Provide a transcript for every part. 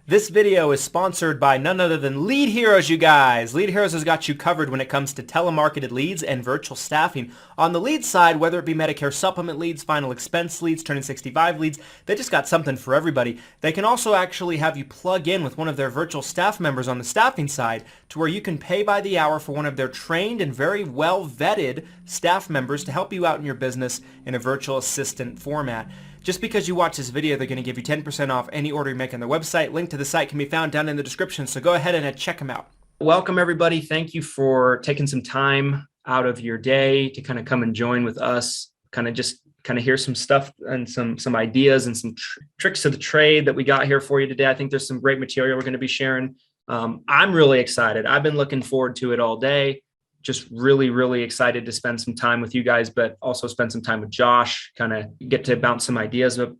This video is sponsored by none other than Lead Heroes, you guys. Lead Heroes has got you covered when it comes to telemarketed leads and virtual staffing. On the lead side, whether it be Medicare supplement leads, final expense leads, turning 65 leads, they just got something for everybody. They can also actually have you plug in with one of their virtual staff members on the staffing side to where you can pay by the hour for one of their trained and very well vetted staff members to help you out in your business in a virtual assistant format. Just because you watch this video, they're going to give you 10% off any order you make on their website. Link to the site can be found down in the description, so go ahead and check them out. Welcome, everybody. Thank you for taking some time out of your day to kind of come and join with us, kind of hear some stuff and some ideas and some tricks of the trade that we got here for you today. I think there's some great material we're going to be sharing. I'm really excited. I've been looking forward to it all day. Just really, really excited to spend some time with you guys, but also spend some time with Josh, kind of get to bounce some ideas of,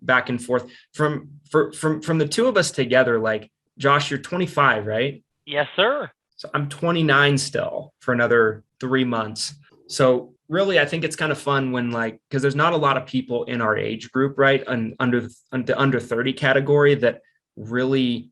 back and forth from the two of us together. Like, Josh, you're 25, right? Yes, sir. So I'm 29 still for another 3 months. So really, I think it's kind of fun when because there's not a lot of people in our age group, right? And under the under 30 category that really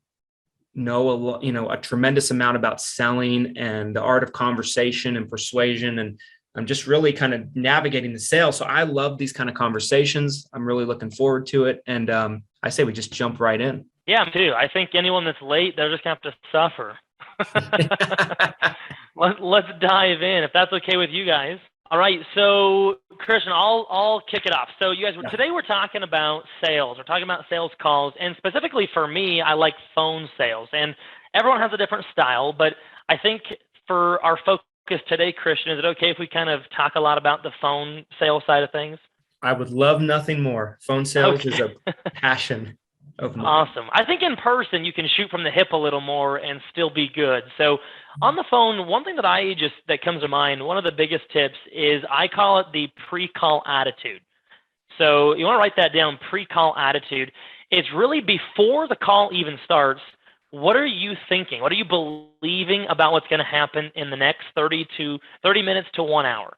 know a tremendous amount about selling and the art of conversation and persuasion. And I'm just really kind of navigating the sales. So I love these kind of conversations. I'm really looking forward to it. And I say we just jump right in. Yeah, me too. I think anyone that's late, they're just going to have to suffer. Let's dive in, if that's okay with you guys. All right. So, Christian, I'll kick it off. So, you guys, today we're talking about sales. We're talking about sales calls. And specifically for me, I like phone sales. And everyone has a different style. But I think for our focus today, Christian, is it okay if we kind of talk a lot about the phone sales side of things? I would love nothing more. Phone sales is a passion of mine. Awesome. I think in person you can shoot from the hip a little more and still be good. So on the phone, one thing that comes to mind, one of the biggest tips is I call it the pre-call attitude. So you want to write that down, pre-call attitude. It's really before the call even starts. What are you thinking? What are you believing about what's going to happen in the next 30 minutes to 1 hour?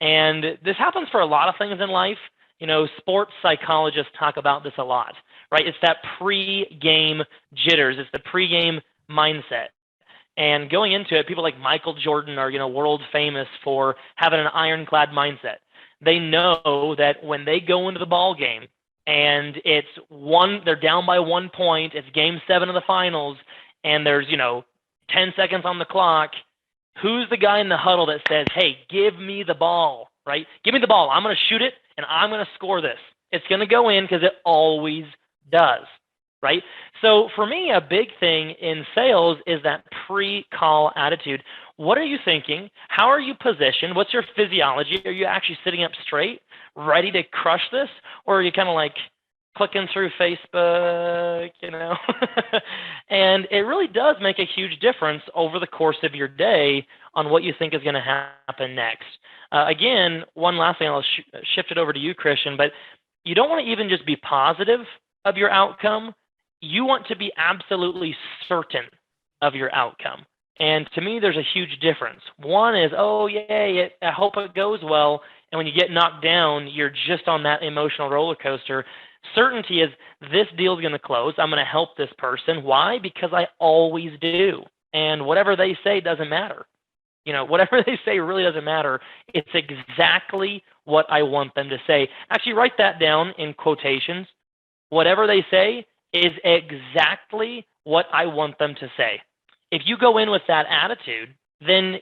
And this happens for a lot of things in life. Sports psychologists talk about this a lot, right? It's that pre-game jitters. It's the pre-game mindset. And going into it, people like Michael Jordan are, world famous for having an ironclad mindset. They know that when they go into the ball game and they're down by 1 point, it's game 7 of the finals, and there's, 10 seconds on the clock. Who's the guy in the huddle that says, hey, give me the ball, right? Give me the ball. I'm going to shoot it and I'm going to score this. It's going to go in because it always does, right? So for me, a big thing in sales is that pre-call attitude. What are you thinking? How are you positioned? What's your physiology? Are you actually sitting up straight, ready to crush this? Or are you kind of like clicking through Facebook, And it really does make a huge difference over the course of your day on what you think is going to happen next. Again, one last thing, I'll shift it over to you, Christian, but you don't want to even just be positive of your outcome. You want to be absolutely certain of your outcome. And to me, there's a huge difference. One is, oh, yay, I hope it goes well. And when you get knocked down, you're just on that emotional roller coaster. Certainty is this deal is going to close. I'm going to help this person. Why? Because I always do. And whatever they say doesn't matter. Whatever they say really doesn't matter. It's exactly what I want them to say. Actually, write that down in quotations. Whatever they say is exactly what I want them to say. If you go in with that attitude, then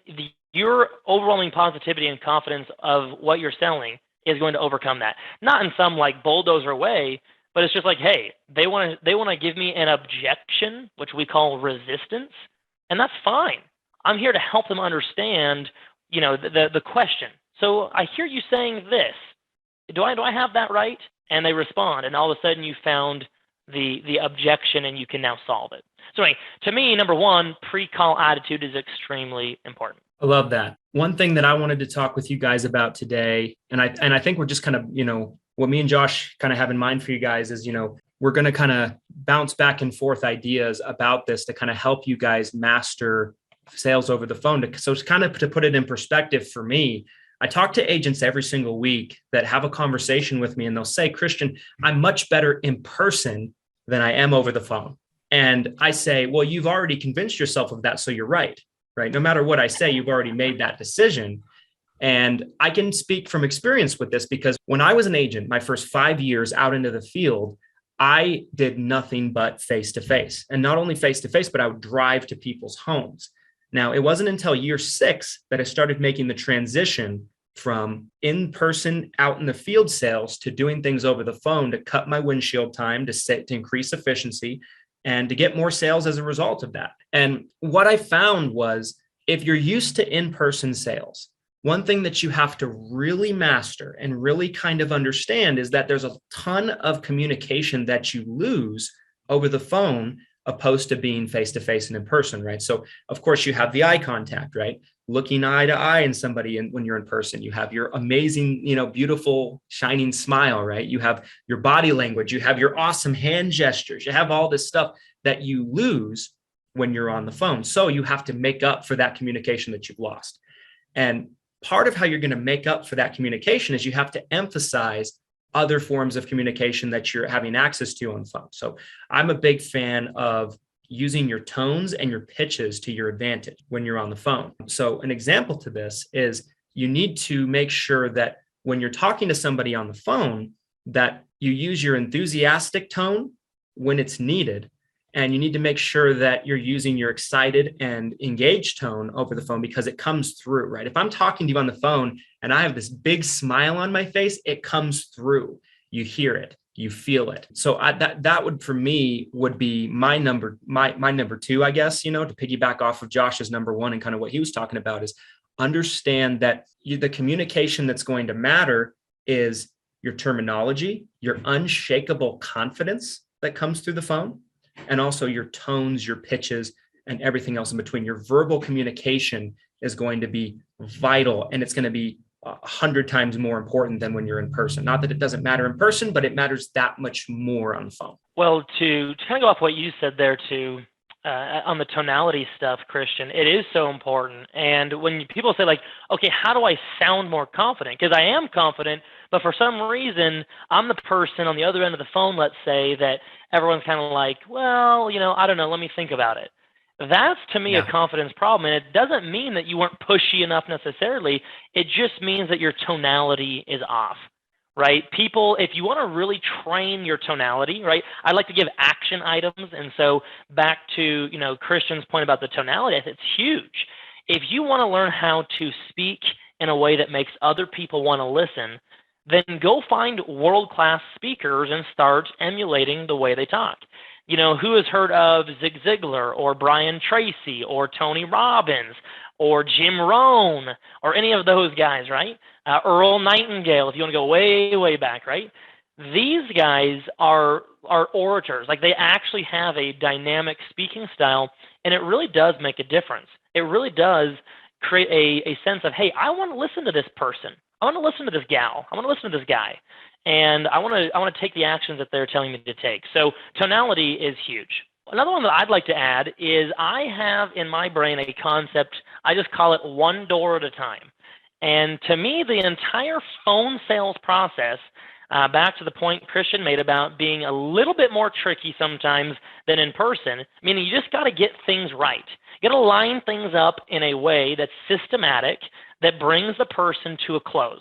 your overwhelming positivity and confidence of what you're selling is going to overcome that. Not in some bulldozer way, but it's just like, hey, they want to give me an objection, which we call resistance, and that's fine. I'm here to help them understand, the question. So I hear you saying this. Do I have that right? And they respond, and all of a sudden you found the objection, and you can now solve it. So anyway, to me, number one, pre-call attitude is extremely important. I love that. One thing that I wanted to talk with you guys about today, and I think we're just kind of, what me and Josh kind of have in mind for you guys is, we're going to kind of bounce back and forth ideas about this to kind of help you guys master sales over the phone. So it's kind of to put it in perspective for me. I talk to agents every single week that have a conversation with me, and they'll say, Christian, I'm much better in person than I am over the phone. And I say, well, you've already convinced yourself of that. So you're right, right? No matter what I say, you've already made that decision. And I can speak from experience with this because when I was an agent, my first 5 years out into the field, I did nothing but face-to-face. And not only face-to-face, but I would drive to people's homes. Now, it wasn't until year 6 that I started making the transition from in-person out in the field sales to doing things over the phone to cut my windshield time, to increase efficiency, and to get more sales as a result of that. And what I found was if you're used to in-person sales, one thing that you have to really master and really kind of understand is that there's a ton of communication that you lose over the phone opposed to being face-to-face and in person, right? So of course you have the eye contact, right? Looking eye to eye in somebody when you're in person. You have your amazing, beautiful, shining smile, right? You have your body language. You have your awesome hand gestures. You have all this stuff that you lose when you're on the phone. So you have to make up for that communication that you've lost. And part of how you're going to make up for that communication is you have to emphasize other forms of communication that you're having access to on the phone. So I'm a big fan of using your tones and your pitches to your advantage when you're on the phone. So an example to this is you need to make sure that when you're talking to somebody on the phone, that you use your enthusiastic tone when it's needed. And you need to make sure that you're using your excited and engaged tone over the phone because it comes through, right? If I'm talking to you on the phone and I have this big smile on my face, it comes through. You hear it, you feel it. So that would, for me, would be my number 2, I guess, to piggyback off of Josh's number 1 and kind of what he was talking about is understand that the communication that's going to matter is your terminology, your unshakable confidence that comes through the phone, and also your tones, your pitches, and everything else in between. Your verbal communication is going to be vital, and it's going to be 100 times more important than when you're in person. Not that it doesn't matter in person, but it matters that much more on the phone. Well, to kind of go off what you said there too, on the tonality stuff, Christian, it is so important. And when people say like, okay, how do I sound more confident? Because I am confident, but for some reason, I'm the person on the other end of the phone, let's say, that everyone's kind of like, well, I don't know, let me think about it. That's, to me, a confidence problem. And it doesn't mean that you weren't pushy enough necessarily. It just means that your tonality is off. Right? People, if you want to really train your tonality, right? I like to give action items. And so back to, Christian's point about the tonality, it's huge. If you want to learn how to speak in a way that makes other people want to listen, then go find world-class speakers and start emulating the way they talk. Who has heard of Zig Ziglar or Brian Tracy or Tony Robbins or Jim Rohn or any of those guys, right? Earl Nightingale, if you want to go way, way back, right? These guys are orators. Like, they actually have a dynamic speaking style, and it really does make a difference. It really does create a sense of, hey, I want to listen to this person. I want to listen to this gal. I want to listen to this guy. And I want to take the actions that they're telling me to take. So tonality is huge. Another one that I'd like to add is I have in my brain a concept, I just call it one door at a time. And to me, the entire phone sales process, back to the point Christian made about being a little bit more tricky sometimes than in person, meaning you just got to get things right. You got to line things up in a way that's systematic, that brings the person to a close.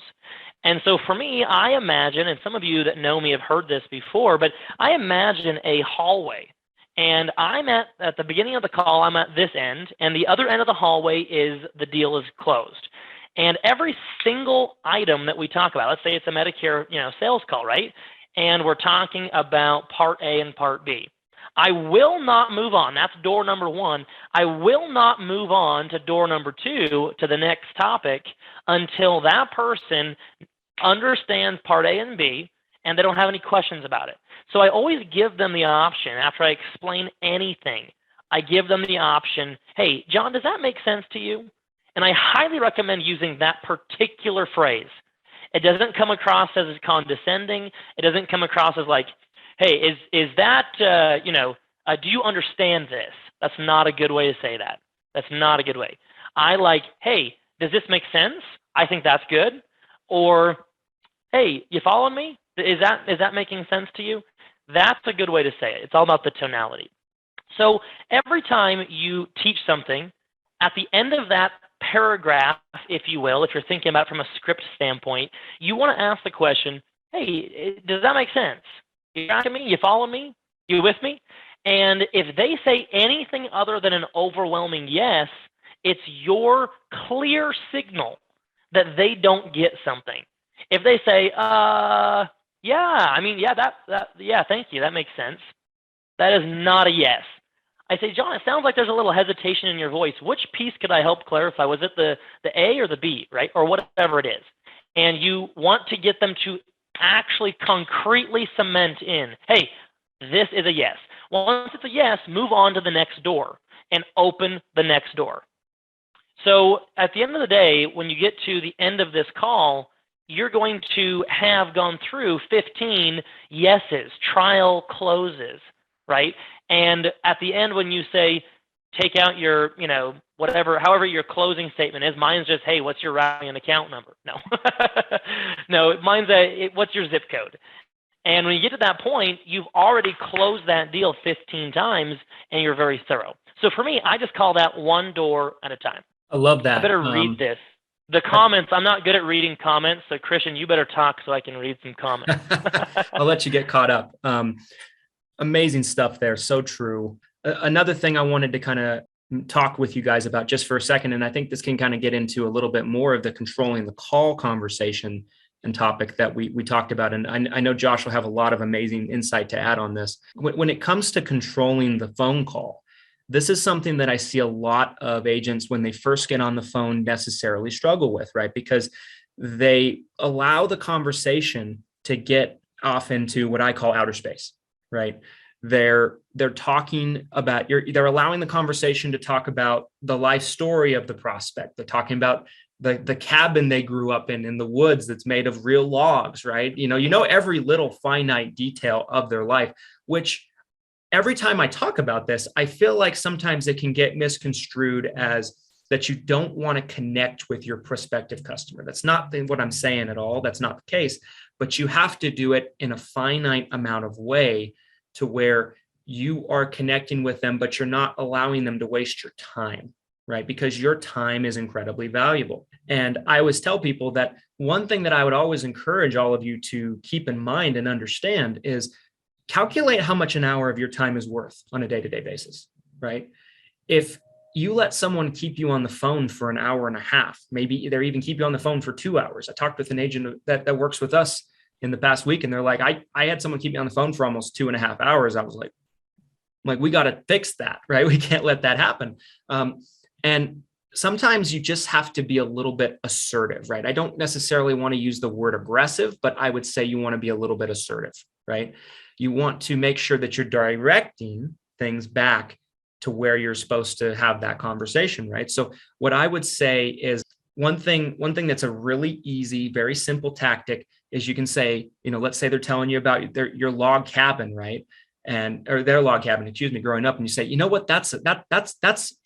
And so for me, I imagine, and some of you that know me have heard this before, but I imagine a hallway. And I'm at the beginning of the call, I'm at this end, and the other end of the hallway is the deal is closed. And every single item that we talk about, let's say it's a Medicare, sales call, right? And we're talking about Part A and Part B. I will not move on. That's door number 1. I will not move on to door number 2, to the next topic, until that person understands Part A and B, and they don't have any questions about it. So I always give them the option, after I explain anything, I give them the option, hey, John, does that make sense to you? And I highly recommend using that particular phrase. It doesn't come across as condescending. It doesn't come across as like, hey, is that, do you understand this? That's not a good way to say that. That's not a good way. I like, hey, does this make sense? I think that's good. Or, hey, you following me? Is that making sense to you? That's a good way to say it. It's all about the tonality. So every time you teach something, at the end of that paragraph, if you will, if you're thinking about it from a script standpoint, you want to ask the question, hey, does that make sense? You tracking me? You following me? You with me? And if they say anything other than an overwhelming yes, it's your clear signal that they don't get something. If they say, yeah, thank you, that makes sense. That is not a yes. I say, John, it sounds like there's a little hesitation in your voice. Which piece could I help clarify? Was it the A or the B, right? Or whatever it is. And you want to get them to actually concretely cement in, hey, this is a yes. Once it's a yes, move on to the next door and open the next door. So at the end of the day, when you get to the end of this call, you're going to have gone through 15 yeses, trial closes, right? And at the end, when you say, take out your, however your closing statement is, mine's just, hey, what's your routing and account number? No, no, mine's what's your zip code? And when you get to that point, you've already closed that deal 15 times and you're very thorough. So for me, I just call that one door at a time. I love that. I better read this. The comments, I'm not good at reading comments. So Christian, you better talk so I can read some comments. I'll let you get caught up. Amazing stuff there. So true. Another thing I wanted to kind of talk with you guys about just for a second, and I think this can kind of get into a little bit more of the controlling the call conversation and topic that we talked about. And I know Josh will have a lot of amazing insight to add on this. When it comes to controlling the phone call, this is something that I see a lot of agents when they first get on the phone necessarily struggle with, right? Because they allow the conversation to get off into what I call outer space, right? They're talking about they're allowing the conversation to talk about the life story of the prospect. They're talking about the cabin they grew up in the woods that's made of real logs, right? You know every little finite detail of their life, which every time I talk about this, I feel like sometimes it can get misconstrued as that you don't want to connect with your prospective customer. That's not what I'm saying at all. That's not the case, but you have to do it in a finite amount of way to where you are connecting with them, but you're not allowing them to waste your time, right? Because your time is incredibly valuable. And I always tell people that one thing that I would always encourage all of you to keep in mind and understand is calculate how much an hour of your time is worth on a day-to-day basis, right? If you let someone keep you on the phone for an hour and a half, maybe they even keep you on the phone for 2 hours. I talked with an agent that works with us in the past week, and they're like, I had someone keep me on the phone for almost 2.5 hours. I was like, we got to fix that, right? We can't let that happen. And sometimes you just have to be a little bit assertive, right? I don't necessarily want to use the word aggressive, but I would say you want to be a little bit assertive, right? You want to make sure that you're directing things back to where you're supposed to have that conversation, right? So what I would say is one thing that's a really easy, very simple tactic is you can say, let's say they're telling you about your log cabin, right? Or their log cabin, growing up, and you say, you know what, that's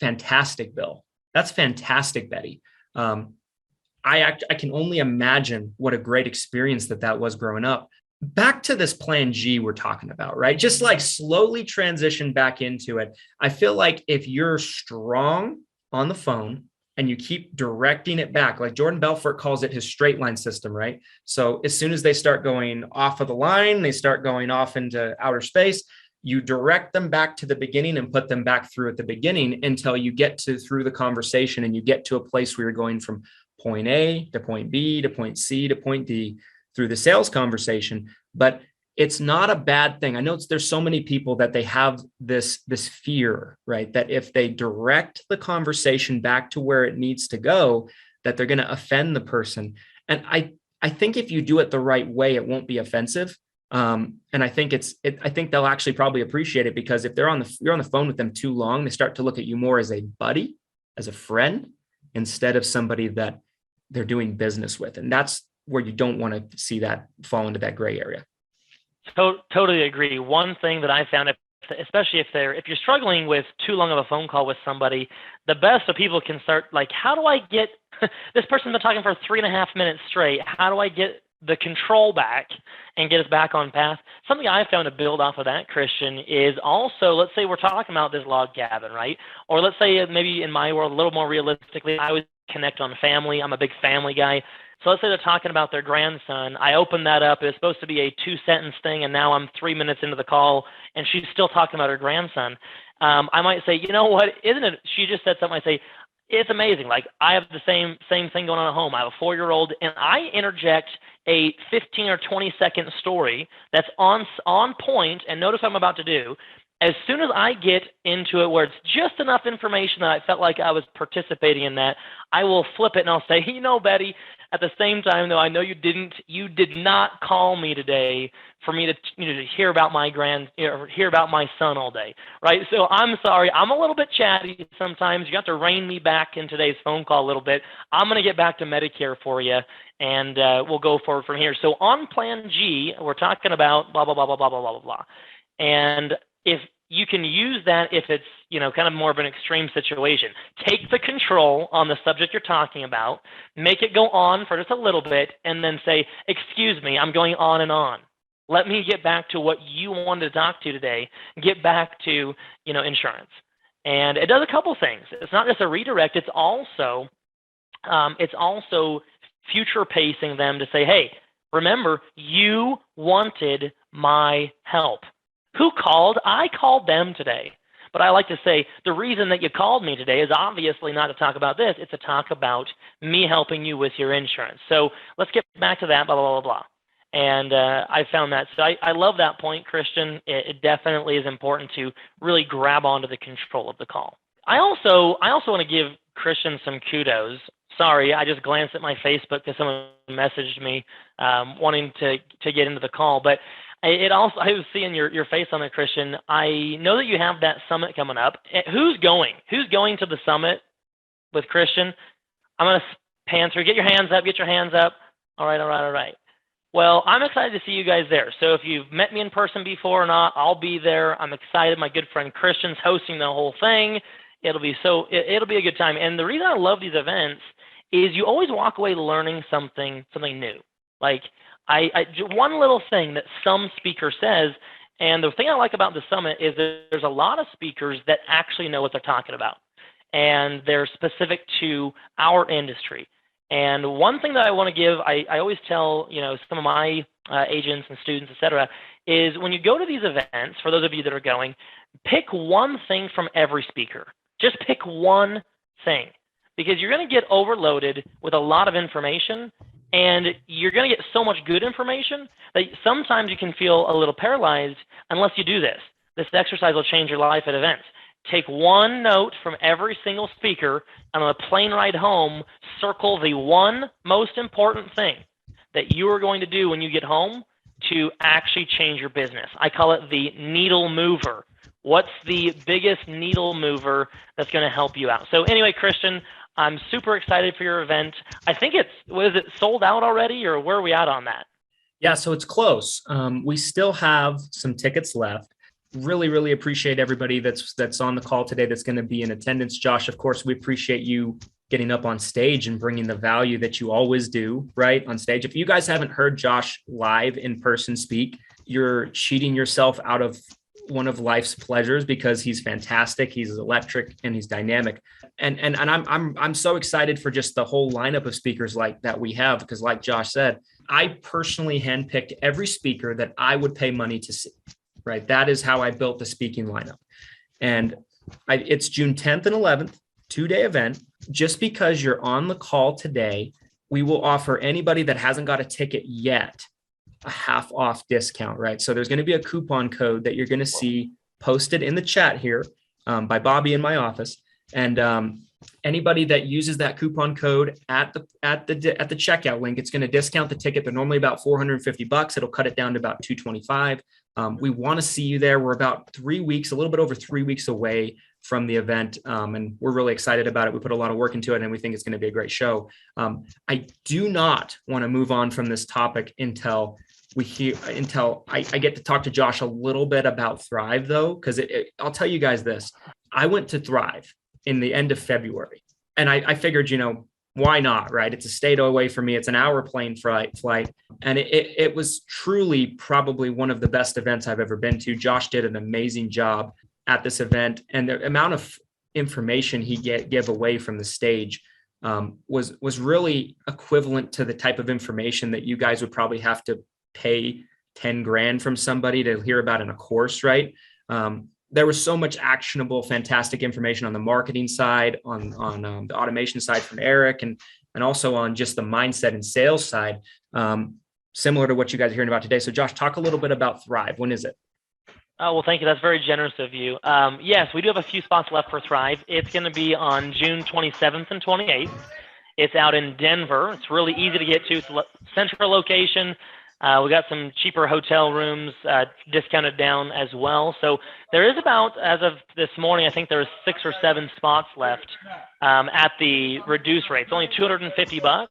fantastic, Bill. That's fantastic, Betty. I can only imagine what a great experience that was growing up. Back to this plan G we're talking about, right? Just like slowly transition back into it. I feel like if you're strong on the phone and you keep directing it back, like Jordan Belfort calls it his straight line system, right? So as soon as they start going off of the line, they start going off into outer space, you direct them back to the beginning and put them back through at the beginning until you get through the conversation and you get to a place where you're going from point A to point B to point C to point D through the sales conversation. But it's not a bad thing. I know there's so many people that they have this fear, right? That if they direct the conversation back to where it needs to go, that they're going to offend the person. And I think if you do it the right way, it won't be offensive. And I think I think they'll actually probably appreciate it, because if you're on the phone with them too long, they start to look at you more as a buddy, as a friend, instead of somebody that they're doing business with. And that's where you don't want to see that fall into that gray area. Totally agree. One thing that I found, especially if you're struggling with too long of a phone call with somebody, the best of people can start like, how do I get this person's been talking for 3.5 minutes straight? How do I get the control back and get us back on path. Something I found to build off of that, Christian, is also, let's say we're talking about this log cabin, right? Or let's say maybe in my world, a little more realistically, I always connect on family. I'm a big family guy. So let's say they're talking about their grandson. I open that up. It's supposed to be a 2-sentence thing, and now I'm 3 minutes into the call, and she's still talking about her grandson. I might say, you know what, isn't it? She just said something. I say, it's amazing. Like, I have the same thing going on at home. I have a 4-year-old, and I interject a 15 or 20-second story that's on point, and notice what I'm about to do. As soon as I get into it where it's just enough information that I felt like I was participating in that, I will flip it and I'll say, you know, Betty, at the same time, though, I know you did not call me today for me to, to hear about my hear about my son all day, right? So I'm sorry, I'm a little bit chatty sometimes. You got to rein me back in today's phone call a little bit. I'm going to get back to Medicare for you, and we'll go forward from here. So on Plan G, we're talking about blah, blah, blah, blah, blah, blah, blah, blah. And if you can use that if it's, kind of more of an extreme situation. Take the control on the subject you're talking about, make it go on for just a little bit, and then say, excuse me, I'm going on and on. Let me get back to what you wanted to talk to today. Get back to, insurance. And it does a couple things. It's not just a redirect. It's also future pacing them to say, hey, remember, you wanted my help. Who called? I called them today. But I like to say the reason that you called me today is obviously not to talk about this. It's to talk about me helping you with your insurance. So let's get back to that, blah, blah, blah, blah. And I found that. So I love that point, Christian. It definitely is important to really grab onto the control of the call. I also want to give Christian some kudos. Sorry, I just glanced at my Facebook because someone messaged me wanting to get into the call. But I was seeing your face on it, Christian. I know that you have that summit coming up. Who's going? Who's going to the summit with Christian? I'm going to pan through. Get your hands up. All right. Well, I'm excited to see you guys there. So if you've met me in person before or not, I'll be there. I'm excited. My good friend Christian's hosting the whole thing. It'll be a good time. And the reason I love these events is you always walk away learning something new. Like, one little thing that some speaker says, and the thing I like about the summit is that there's a lot of speakers that actually know what they're talking about, and they're specific to our industry. And one thing that I want to give, I always tell some of my agents and students, et cetera, is when you go to these events, for those of you that are going, pick one thing from every speaker. Just pick one thing, because you're going to get overloaded with a lot of information. And you're going to get so much good information that sometimes you can feel a little paralyzed unless you do this. This exercise will change your life at events. Take one note from every single speaker, and on the plane ride home, circle the one most important thing that you are going to do when you get home to actually change your business. I call it the needle mover. What's the biggest needle mover that's going to help you out? So anyway, Christian, I'm super excited for your event. I think it's sold out already, or where are we at on that? Yeah, so it's close. We still have some tickets left. Really, really appreciate everybody that's on the call today that's going to be in attendance. Josh, of course, we appreciate you getting up on stage and bringing the value that you always do, right, on stage. If you guys haven't heard Josh live in person speak, you're cheating yourself out of one of life's pleasures, because he's fantastic, he's electric, and he's dynamic. And I'm so excited for just the whole lineup of speakers like that we have, because like Josh said, I personally handpicked every speaker that I would pay money to see, right? That is how I built the speaking lineup. And it's June 10th and 11th, 2-day event. Just because you're on the call today, we will offer anybody that hasn't got a ticket yet a half off discount, right? So there's going to be a coupon code that you're going to see posted in the chat here by Bobby in my office. And anybody that uses that coupon code at the checkout link, it's going to discount the ticket. They're normally about $450. It'll cut it down to about $225. We want to see you there. We're about 3 weeks, a little bit over 3 weeks away from the event. And we're really excited about it. We put a lot of work into it, and we think it's going to be a great show. I do not want to move on from this topic until I get to talk to Josh a little bit about Thrive, though, because I'll tell you guys this. I went to Thrive in the end of February, and I figured, why not, right? It's a state away from me. It's an hour plane flight. And it was truly probably one of the best events I've ever been to. Josh did an amazing job at this event. And the amount of information he gave away from the stage was really equivalent to the type of information that you guys would probably have to pay 10 grand from somebody to hear about in a course, right? There was so much actionable, fantastic information on the marketing side, on the automation side from Eric, and also on just the mindset and sales side, similar to what you guys are hearing about today. So Josh, talk a little bit about Thrive. When is it? Oh, well, thank you. That's very generous of you. Yes, we do have a few spots left for Thrive. It's going to be on June 27th and 28th. It's out in Denver. It's really easy to get to. It's a central location. We got some cheaper hotel rooms discounted down as well. So there is about, as of this morning, I think there's 6 or 7 spots left at the reduced rate. It's only $250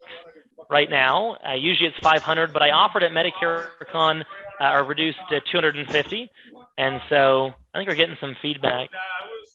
right now. Usually it's $500, but I offered at Medicare Con or reduced to $250. And so I think we're getting some feedback.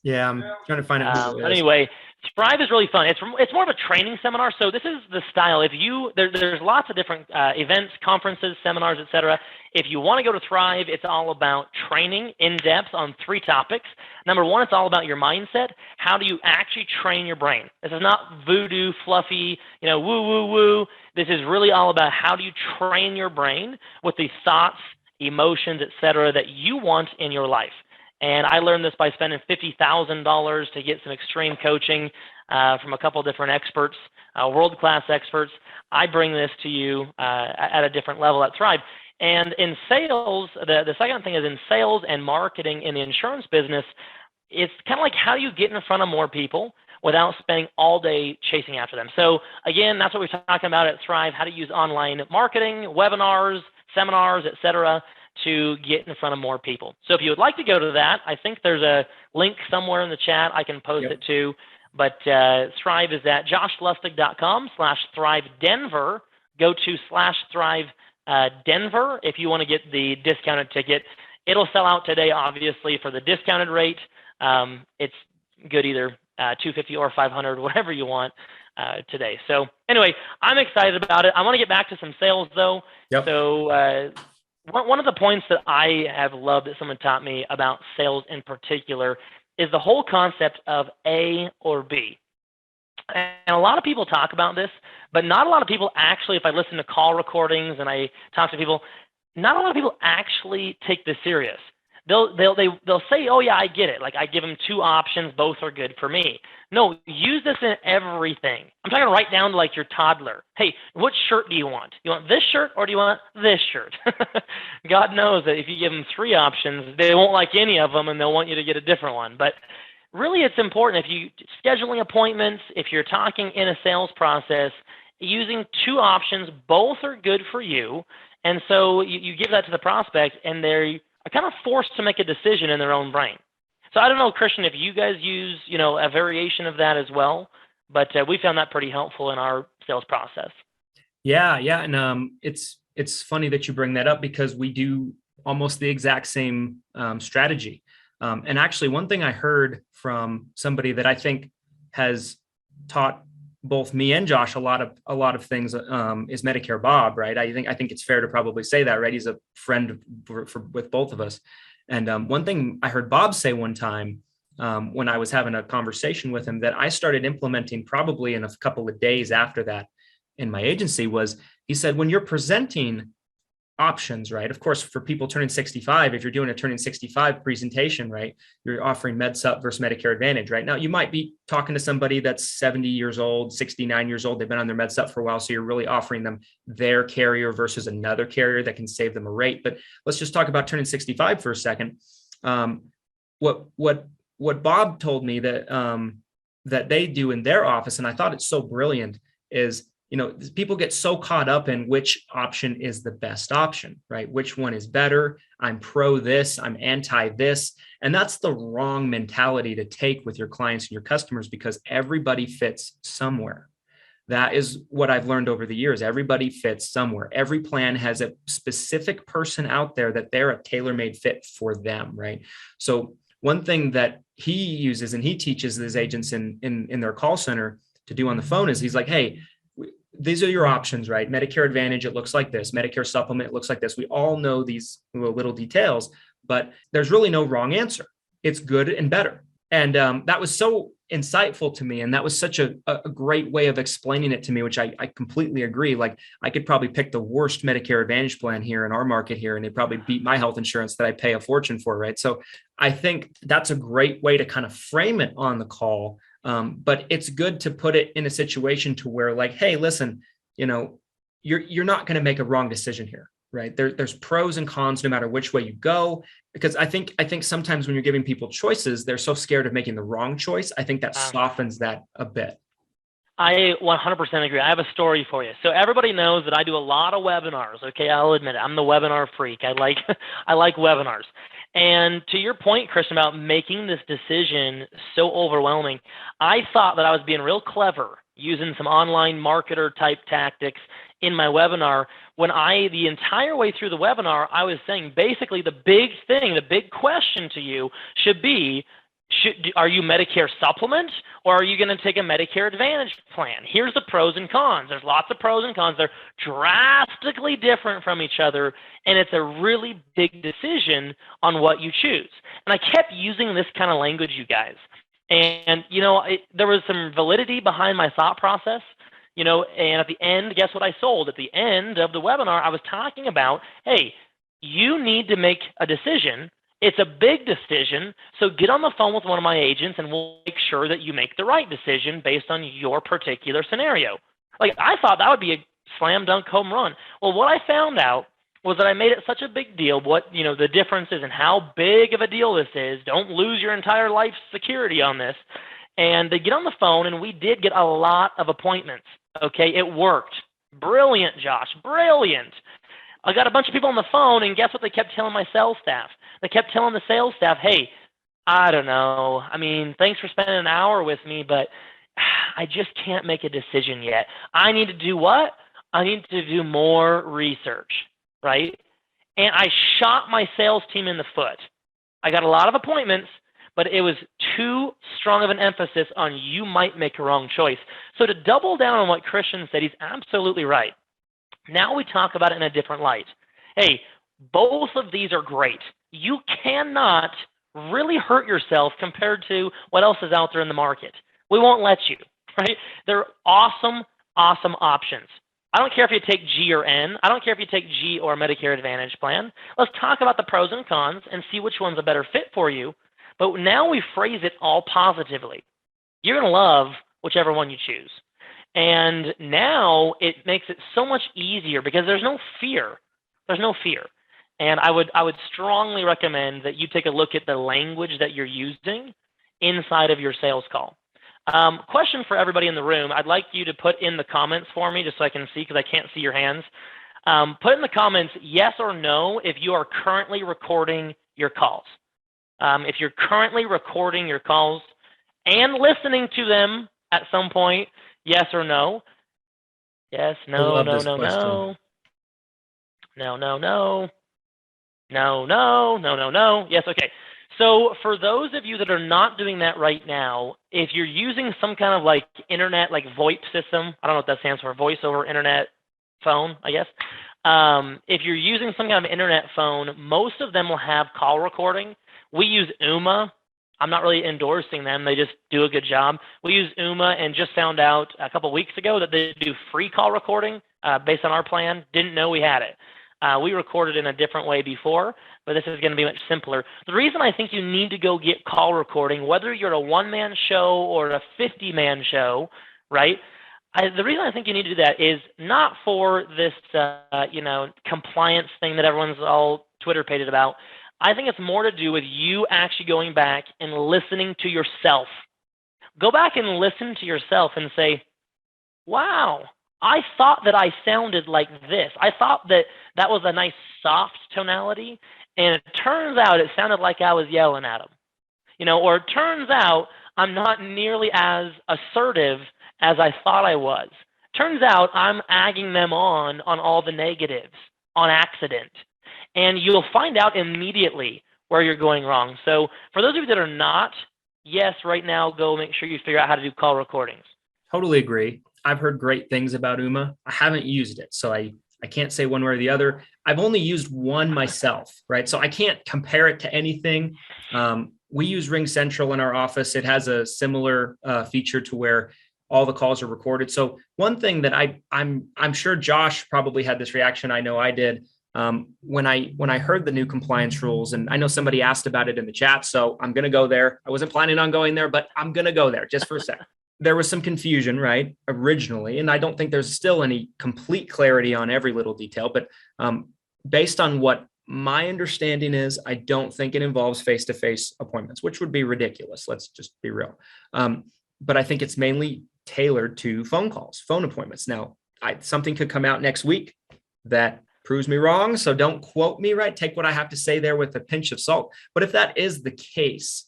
Yeah, I'm trying to find out. Anyway, Thrive is really fun. It's more of a training seminar. So this is the style. If there's lots of different events, conferences, seminars, etc. If you want to go to Thrive, it's all about training in depth on 3 topics. Number 1, it's all about your mindset. How do you actually train your brain? This is not voodoo, fluffy, woo, woo, woo. This is really all about how do you train your brain with the thoughts, emotions, etc. that you want in your life. And I learned this by spending $50,000 to get some extreme coaching from a couple of different experts, world-class experts. I bring this to you at a different level at Thrive. And in sales, the second thing is in sales and marketing in the insurance business, it's kind of like how do you get in front of more people without spending all day chasing after them. So again, that's what we're talking about at Thrive, how to use online marketing, webinars, seminars, etc., to get in front of more people. So if you would like to go to that, I think there's a link somewhere in the chat. I can post it too. But Thrive is at joshlustig.com/Thrive Denver. Go to /Thrive Denver if you want to get the discounted ticket. It'll sell out today, obviously, for the discounted rate. It's good either $250 or $500, whatever you want today. So anyway, I'm excited about it. I want to get back to some sales, though. Yep. So one of the points that I have loved that someone taught me about sales in particular is the whole concept of A or B. And a lot of people talk about this, but not a lot of people actually, if I listen to call recordings and I talk to people, not a lot of people actually take this serious. They'll say, oh yeah, I get it. Like I give them 2 options, both are good for me. No, use this in everything. I'm talking right down to like your toddler. Hey, what shirt do you want? You want this shirt or do you want this shirt? God knows that if you give them 3 options, they won't like any of them and they'll want you to get a different one. But really it's important if you scheduling appointments, if you're talking in a sales process, using 2 options, both are good for you. And so you give that to the prospect and they're kind of forced to make a decision in their own brain. So I don't know, Christian, if you guys use, a variation of that as well, but we found that pretty helpful in our sales process. Yeah. And it's funny that you bring that up because we do almost the exact same strategy. And actually, one thing I heard from somebody that I think has taught both me and Josh a lot of things is Medicare Bob, right? I think it's fair to probably say that, right? He's a friend with both of us. And one thing I heard Bob say one time when I was having a conversation with him that I started implementing probably in a couple of days after that in my agency was, he said, when you're presenting options, right? Of course, for people turning 65, if you're doing a turning 65 presentation, right, you're offering MedSup versus Medicare Advantage, right? Now, you might be talking to somebody that's 70 years old, 69 years old. They've been on their MedSup for a while. So you're really offering them their carrier versus another carrier that can save them a rate. But let's just talk about turning 65 for a second. What Bob told me that they do in their office, and I thought it's so brilliant, is people get so caught up in which option is the best option, right? Which one is better? I'm pro this, I'm anti this. And that's the wrong mentality to take with your clients and your customers because everybody fits somewhere. That is what I've learned over the years. Everybody fits somewhere. Every plan has a specific person out there that they're a tailor-made fit for them, right? So one thing that he uses and he teaches his agents in their call center to do on the phone is he's like, hey, these are your options, right? Medicare Advantage, it looks like this. Medicare Supplement, it looks like this. We all know these little details, but there's really no wrong answer. It's good and better. And that was so insightful to me. And that was such a great way of explaining it to me, which I completely agree. Like I could probably pick the worst Medicare Advantage plan here in our market here, and they probably beat my health insurance that I pay a fortune for, right? So I think that's a great way to kind of frame it on the call. But it's good to put it in a situation to where like, hey, listen, you're not going to make a wrong decision here, right? There's pros and cons no matter which way you go, because I think sometimes when you're giving people choices, they're so scared of making the wrong choice. I think that softens that a bit. I 100% agree. I have a story for you. So everybody knows that I do a lot of webinars. Okay, I'll admit it. I'm the webinar freak. I like webinars. And to your point, Christian, about making this decision so overwhelming, I thought that I was being real clever using some online marketer type tactics in my webinar, when the entire way through the webinar, I was saying basically the big question to you should be, are you Medicare Supplement, or are you going to take a Medicare Advantage plan? Here's the pros and cons. There's lots of pros and cons. They're drastically different from each other, and it's a really big decision on what you choose. And I kept using this kind of language, you guys. And, there was some validity behind my thought process. And at the end, guess what I sold? At the end of the webinar, I was talking about, hey, you need to make a decision. It's a big decision, so get on the phone with one of my agents and we'll make sure that you make the right decision based on your particular scenario. Like, I thought that would be a slam dunk home run. Well, what I found out was that I made it such a big deal, the difference is and how big of a deal this is. Don't lose your entire life security on this. And they get on the phone, and we did get a lot of appointments. Okay, it worked. Brilliant, Josh, brilliant. I got a bunch of people on the phone, and guess what they kept telling my sales staff? They kept telling the sales staff, hey, I don't know. I mean, thanks for spending an hour with me, but I just can't make a decision yet. I need to do what? I need to do more research, right? And I shot my sales team in the foot. I got a lot of appointments, but it was too strong of an emphasis on you might make a wrong choice. So to double down on what Christian said, he's absolutely right. Now we talk about it in a different light. Hey, both of these are great. You cannot really hurt yourself compared to what else is out there in the market. We won't let you, right? They're awesome, awesome options. I don't care if you take G or N. I don't care if you take G or Medicare Advantage plan. Let's talk about the pros and cons and see which one's a better fit for you. But now we phrase it all positively. You're going to love whichever one you choose. And now it makes it so much easier because there's no fear. There's no fear. And I would strongly recommend that you take a look at the language that you're using inside of your sales call. Question for everybody in the room. I'd like you to put in the comments for me just so I can see, because I can't see your hands. Put in the comments yes or no if you are currently recording your calls. If you're currently recording your calls and listening to them at some point, yes or no? Yes, no, no, no, no. No, no, no. No, no, no, no, no. Yes, okay. So for those of you that are not doing that right now, if you're using some kind of like internet, like VoIP system, I don't know what that stands for, voice over internet phone, I guess. If you're using some kind of internet phone, most of them will have call recording. We use Uma. I'm not really endorsing them. They just do a good job. We use Uma and just found out a couple of weeks ago that they do free call recording based on our plan. Didn't know we had it. We recorded in a different way before, but this is going to be much simpler. The reason I think you need to go get call recording, whether you're a one-man show or a 50-man show, right? The reason I think you need to do that is not for this, compliance thing that everyone's all Twitter-pated about. I think it's more to do with you actually going back and listening to yourself. Go back and listen to yourself and say, wow, I thought that I sounded like this. I thought that that was a nice soft tonality, and it turns out it sounded like I was yelling at them. Or it turns out I'm not nearly as assertive as I thought I was. Turns out I'm egging them on all the negatives on accident. And you'll find out immediately where you're going wrong. So for those of you that are not, yes, right now, go make sure you figure out how to do call recordings. Totally agree. I've heard great things about Uma. I haven't used it, so I can't say one way or the other. I've only used one myself, right? So I can't compare it to anything. We use Ring Central in our office. It has a similar feature to where all the calls are recorded. So one thing that I'm sure Josh probably had this reaction. I know I did when I heard the new compliance rules, and I know somebody asked about it in the chat. So I'm going to go there. I wasn't planning on going there, but I'm going to go there just for a second. There was some confusion, right, originally, and I don't think there's still any complete clarity on every little detail, but based on what my understanding is, I don't think it involves face-to-face appointments, which would be ridiculous. Let's just be real. But I think it's mainly tailored to phone calls, phone appointments. Now, something could come out next week that proves me wrong, so don't quote me, right? Take what I have to say there with a pinch of salt. But if that is the case,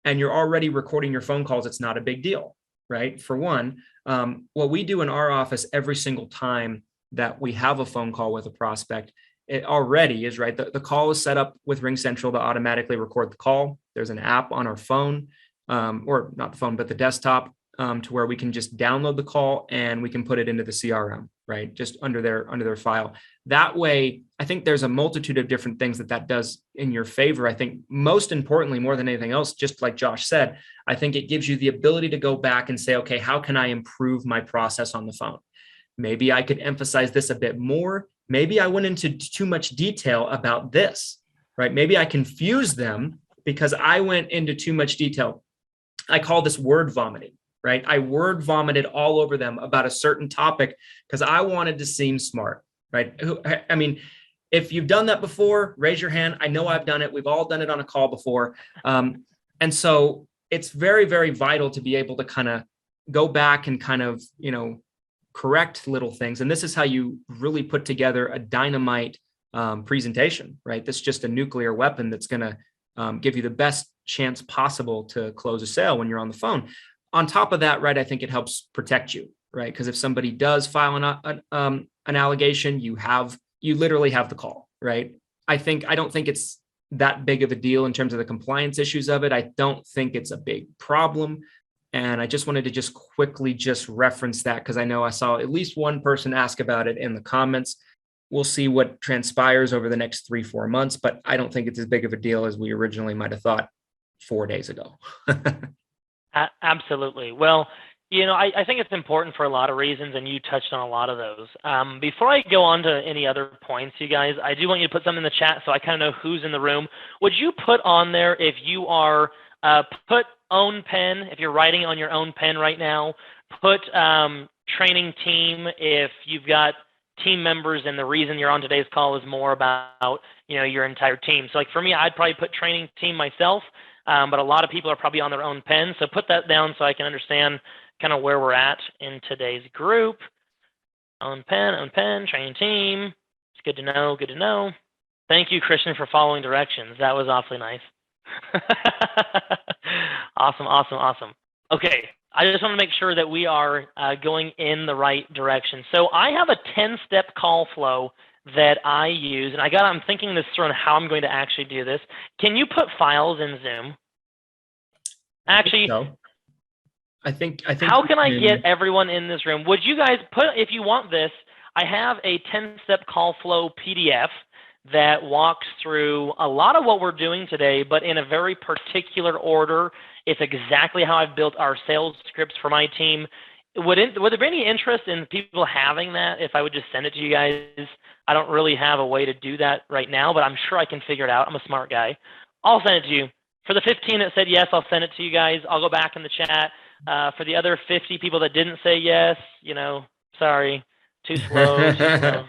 and you're already recording your phone calls, it's not a big deal, right? For one, what we do in our office every single time that we have a phone call with a prospect, it already is, right? The call is set up with Ring Central to automatically record the call. There's an app on our phone, or not the phone, but the desktop, to where we can just download the call and we can put it into the CRM, right? Just under their file. That way, I think there's a multitude of different things that does in your favor. I think most importantly, more than anything else, just like Josh said, I think it gives you the ability to go back and say, okay, how can I improve my process on the phone? Maybe I could emphasize this a bit more. Maybe I went into too much detail about this, right? Maybe I confused them because I went into too much detail. I call this word vomiting, right? I word vomited all over them about a certain topic because I wanted to seem smart, right? I mean, if you've done that before, raise your hand. I know I've done it. We've all done it on a call before. And so it's very, very vital to be able to kind of go back and kind of, correct little things. And this is how you really put together a dynamite presentation, right? That's just a nuclear weapon that's going to give you the best chance possible to close a sale when you're on the phone. On top of that, right, I think it helps protect you, right? Because if somebody does file an allegation, you literally have the call, right? I don't think it's that big of a deal in terms of the compliance issues of it. I don't think it's a big problem. And I just wanted to just quickly reference that because I know I saw at least one person ask about it in the comments. We'll see what transpires over the next 3-4 months, but I don't think it's as big of a deal as we originally might have thought 4 days ago. Absolutely. Well, I think it's important for a lot of reasons, and you touched on a lot of those. Before I go on to any other points, you guys, I do want you to put something in the chat so I kind of know who's in the room. Would you put on there if you are put own pen, if you're writing on your own pen right now, put training team if you've got team members and the reason you're on today's call is more about, your entire team. So like for me, I'd probably put training team myself, but a lot of people are probably on their own pen. So put that down so I can understand kind of where we're at in today's group. Own pen, training team. It's good to know, good to know. Thank you, Christian, for following directions. That was awfully nice. Awesome. Okay, I just want to make sure that we are going in the right direction. So I have a 10-step call flow that I use, and I'm thinking this through on how I'm going to actually do this. Can you put files in Zoom? Actually, no. I think. How can I get everyone in this room? Would you guys if you want this, I have a 10-step call flow PDF that walks through a lot of what we're doing today, but in a very particular order. It's exactly how I've built our sales scripts for my team. Would there be any interest in people having that if I would just send it to you guys? I don't really have a way to do that right now, but I'm sure I can figure it out. I'm a smart guy. I'll send it to you. For the 15 that said yes, I'll send it to you guys. I'll go back in the chat. For the other 50 people that didn't say yes, sorry, too slow.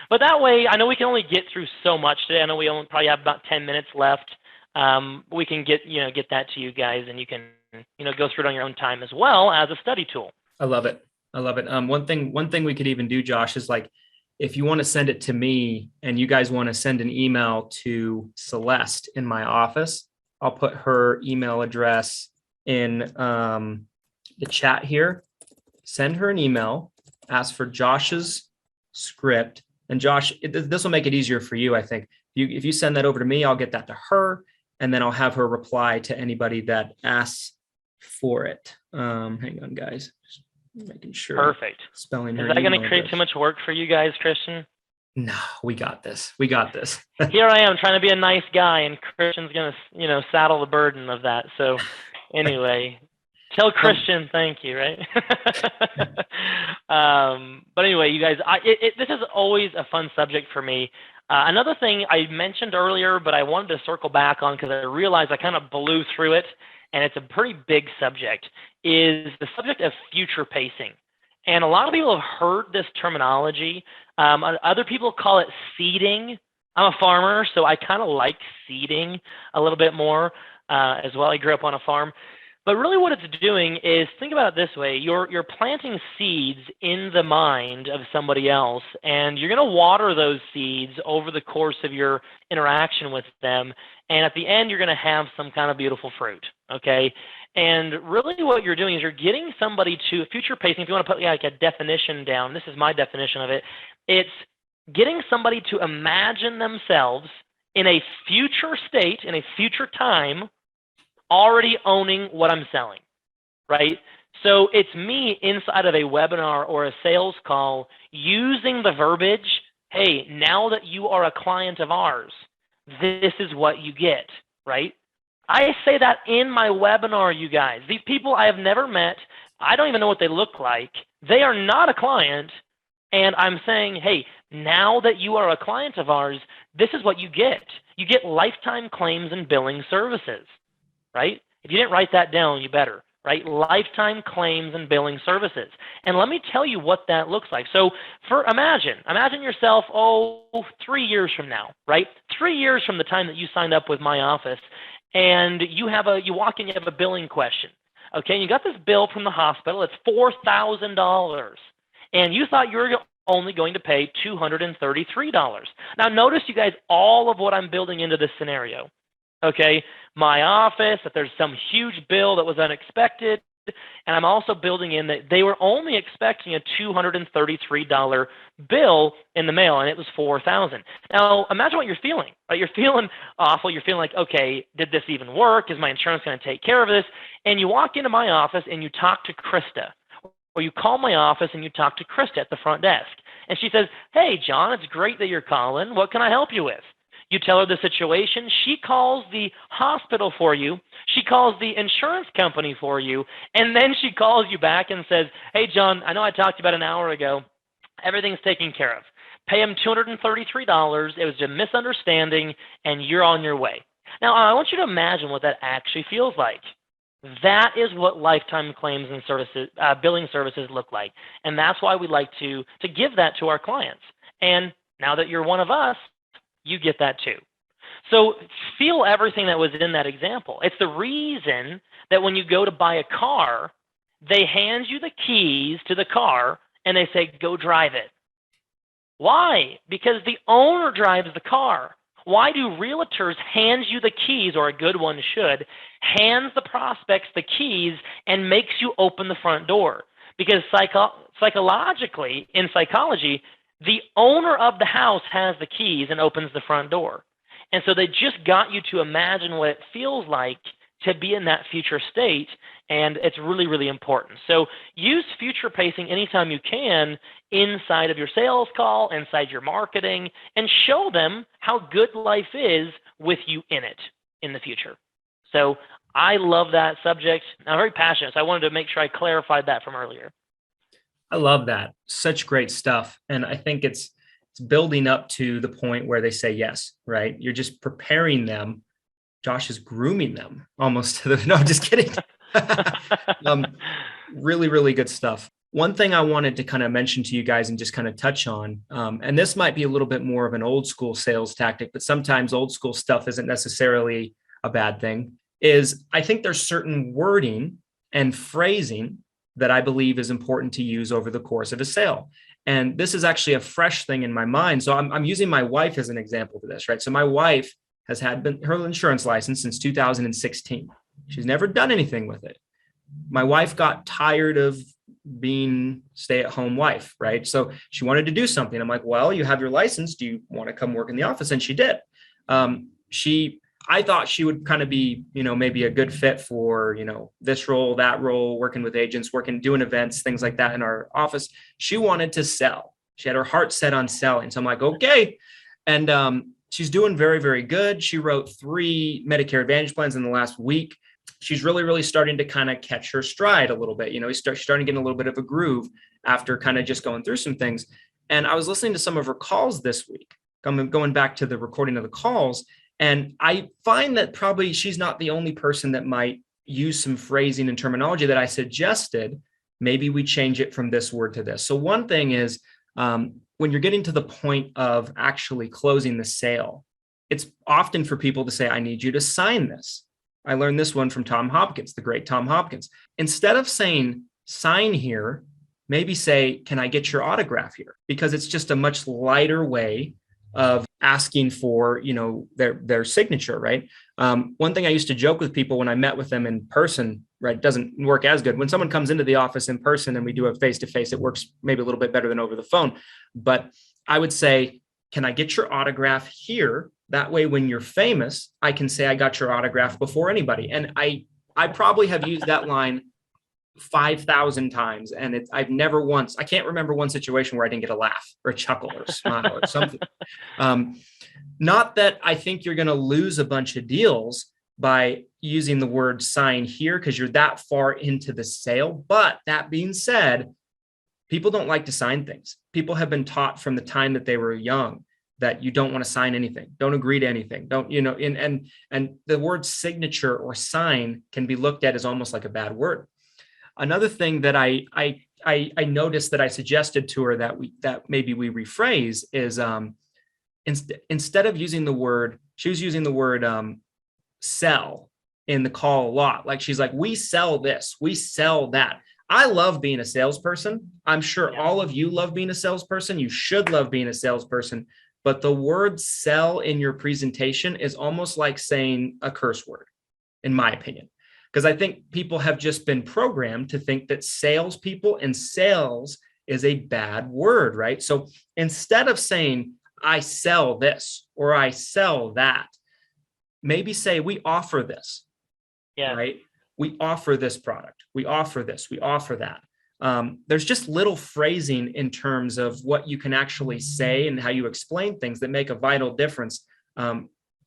But that way, I know we can only get through so much today. I know we only probably have about 10 minutes left. We can get that to you guys, and you can go through it on your own time as well as a study tool. I love it. One thing we could even do, Josh, is like if you want to send it to me and you guys want to send an email to Celeste in my office, I'll put her email address in the chat here. Send her an email, ask for Josh's script, and Josh, this will make it easier for you, I think. If you send that over to me, I'll get that to her, and then I'll have her reply to anybody that asks for it. Hang on, guys. Just making sure. Perfect. Spelling her Is that going to email create address. too much work for you guys, Christian? No, we got this. We got this. Here I am trying to be a nice guy, and Christian's going to, saddle the burden of that. So anyway, tell Christian thank you, right? But anyway, you guys, this is always a fun subject for me. Another thing I mentioned earlier, but I wanted to circle back on because I realized I kind of blew through it, and it's a pretty big subject, is the subject of future pacing. And a lot of people have heard this terminology. Other people call it seeding. I'm a farmer, so I kind of like seeding a little bit more as well. I grew up on a farm. But really what it's doing is, think about it this way. You're planting seeds in the mind of somebody else, and you're going to water those seeds over the course of your interaction with them. And at the end, you're going to have some kind of beautiful fruit, okay? And really what you're doing is you're getting somebody to future pacing. If you want to put like a definition down, this is my definition of it. It's getting somebody to imagine themselves in a future state, in a future time, already owning what I'm selling, right? So it's me inside of a webinar or a sales call using the verbiage, hey, now that you are a client of ours, this is what you get, right? I say that in my webinar, you guys. These people I have never met. I don't even know what they look like. They are not a client. And I'm saying, hey, now that you are a client of ours, this is what you get. You get lifetime claims and billing services, right? If you didn't write that down, you better, right? Lifetime claims and billing services. And let me tell you what that looks like. So imagine yourself, 3 years from now, right? 3 years from the time that you signed up with my office, and you walk in, you have a billing question. Okay, and you got this bill from the hospital, it's $4,000. And you thought you were only going to pay $233. Now notice, you guys, all of what I'm building into this scenario. Okay, my office, that there's some huge bill that was unexpected, and I'm also building in that they were only expecting a $233 bill in the mail, and it was $4,000. Now, imagine what you're feeling, right? You're feeling awful. You're feeling like, okay, did this even work? Is my insurance going to take care of this? And you walk into my office and you talk to Krista, or you call my office and you talk to Krista at the front desk. And she says, hey, John, it's great that you're calling. What can I help you with? You tell her the situation. She calls the hospital for you. She calls the insurance company for you. And then she calls you back and says, hey, John, I know I talked to you about an hour ago. Everything's taken care of. Pay him $233. It was a misunderstanding, and you're on your way. Now, I want you to imagine what that actually feels like. That is what lifetime claims and services, billing services look like. And that's why we like to give that to our clients. And now that you're one of us, you get that too. So feel everything that was in that example. It's the reason that when you go to buy a car, they hand you the keys to the car and they say, go drive it. Why? Because the owner drives the car. Why do realtors hand you the keys, or a good one should, hands the prospects the keys and makes you open the front door? Because psychologically, in psychology, the owner of the house has the keys and opens the front door. And so they just got you to imagine what it feels like to be in that future state, and it's really, really important. So use future pacing anytime you can inside of your sales call, inside your marketing, and show them how good life is with you in it in the future. So I love that subject. I'm very passionate, so I wanted to make sure I clarified that from earlier. I love that. Such great stuff. And I think it's building up to the point where they say yes, right? You're just preparing them. Josh is grooming them almost to the, no, just kidding. Really, really good stuff. One thing I wanted to kind of mention to you guys and just kind of touch on, and this might be a little bit more of an old school sales tactic, but sometimes old school stuff isn't necessarily a bad thing, is I think there's certain wording and phrasing that I believe is important to use over the course of a sale. And this is actually a fresh thing in my mind. So I'm using my wife as an example for this, right? So my wife has had her insurance license since 2016. She's never done anything with it. My wife got tired of being stay-at-home wife, right? So she wanted to do something. I'm like, well, you have your license. Do you want to come work in the office? And she did. She I thought she would kind of be, maybe a good fit for, this role, that role, working with agents, doing events, things like that in our office. She wanted to sell. She had her heart set on selling. So I'm like, okay. And she's doing very, very good. She wrote 3 Medicare Advantage plans in the last week. She's really, really starting to kind of catch her stride a little bit. She's starting getting a little bit of a groove after kind of just going through some things. And I was listening to some of her calls this week, going back to the recording of the calls. And I find that probably she's not the only person that might use some phrasing and terminology that I suggested. Maybe we change it from this word to this. So one thing is when you're getting to the point of actually closing the sale, it's often for people to say, I need you to sign this. I learned this one from Tom Hopkins, the great Tom Hopkins. Instead of saying sign here, maybe say, can I get your autograph here? Because it's just a much lighter way of asking for, their signature, right? One thing I used to joke with people when I met with them in person, right, doesn't work as good. When someone comes into the office in person and we do a face-to-face, it works maybe a little bit better than over the phone. But I would say, can I get your autograph here? That way, when you're famous, I can say I got your autograph before anybody. And I probably have used that line 5,000 times. And I can't remember one situation where I didn't get a laugh or a chuckle or a smile or something. Not that I think you're going to lose a bunch of deals by using the word sign here because you're that far into the sale. But that being said, people don't like to sign things. People have been taught from the time that they were young that you don't want to sign anything, don't agree to anything, and the word signature or sign can be looked at as almost like a bad word. Another thing that I noticed that I suggested to her that maybe we rephrase is instead of using the word, she was using the word sell in the call a lot. Like she's like, we sell this, we sell that. I love being a salesperson. I'm sure all of you love being a salesperson. You should love being a salesperson. But the word sell in your presentation is almost like saying a curse word, in my opinion. Because I think people have just been programmed to think that salespeople and sales is a bad word, right? So instead of saying, I sell this or I sell that, maybe say, we offer this, right? We offer this product. We offer this. We offer that. There's just little phrasing in terms of what you can actually say and how you explain things that make a vital difference.